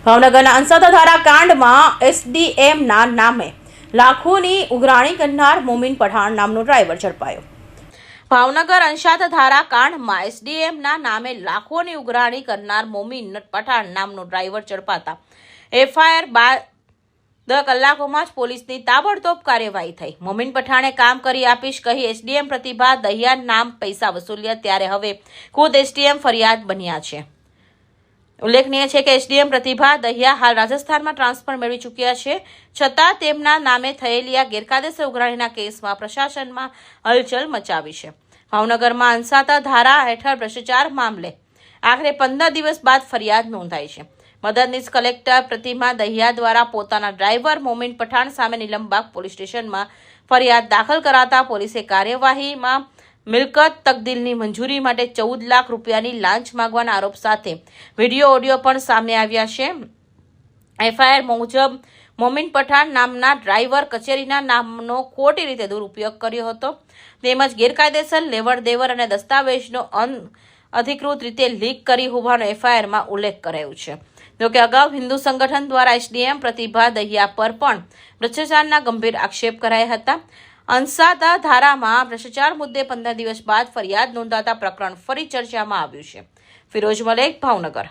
ભાવનગરના અંસતધારા કાંડમાં એસડીએમના નામે લાખોની ઉઘરાણી કરનાર મોમીન પઠાણ નામનો ડ્રાઈવર ઝડપાયો। ભાવનગર અંસતધારા કાંડમાં એસડીએમના નામે લાખોની ઉઘરાણી કરનાર મોમીન પઠાણ નામનો ડ્રાઈવર ઝડપાતા એફઆઈઆર બાદ 10 કલાકોમાં જ પોલીસની તાબડતોબ કાર્યવાહી થઈ। મોમીન પઠાણે કામ કરી આપીશ કહી એસડીએમ પ્રતિભા દહિયા નામ પૈસા વસૂલ્યા, ત્યારે હવે ખુદ એસડીએમ ફરિયાદ બન્યા છે। ઉલ્લેખનીય છે કે એસડીએમ પ્રતિભા દહિયા હાલ રાજસ્થાનમાં ટ્રાન્સફર મેળવી ચૂક્યા છે, છતાં તેમના નામે થયેલી આ ગેરકાયદેસર ઉઘરાણીના કેસમાં પ્રશાસનમાં હલચલ મચાવી છે। ભાવનગરમાં અંસતધારા હેઠળ ભ્રષ્ટાચાર મામલે આખરે 15 દિવસ બાદ ફરિયાદ નોંધાઈ છે। મદદનીશ કલેક્ટર પ્રતિમા દહિયા દ્વારા પોતાના ડ્રાઈવર મોમીન પઠાણ સામે નીલમબાગ પોલીસ સ્ટેશનમાં ફરિયાદ દાખલ કરાતા પોલીસે કાર્યવાહીમાં મિલકત તબદીલની મંજૂરી માટે 14 લાખ રૂપિયાની લાંચ માંગવાના આરોપ સાથે વિડીયો ઓડિયો પણ સામે આવ્યા છે। એફઆઈઆર મુજબ મોમીન પઠાણ નામના ડ્રાઈવર કચેરીના નામનો ખોટી રીતે દુરુપયોગ કર્યો હતો, તેમજ ગેરકાયદેસર લેવડ દેવડ અને દસ્તાવેજનો અનધિકૃત રીતે લીક કરી હોવાનો એફઆઈઆરમાં ઉલ્લેખ કરાયો છે। જોકે અગાઉ હિન્દુ સંગઠન દ્વારા એસડીએમ પ્રતિભા દહિયા પર પણ ભ્રષ્ટાચારના ગંભીર આક્ષેપ કરાયા હતા। અંસતધારામાં ભ્રષ્ટાચાર મુદ્દે 15 દિવસ બાદ ફરિયાદ નોંધાતા પ્રકરણ ફરી ચર્ચામાં આવ્યું છે। ફિરોઝ મલેક, ભાવનગર।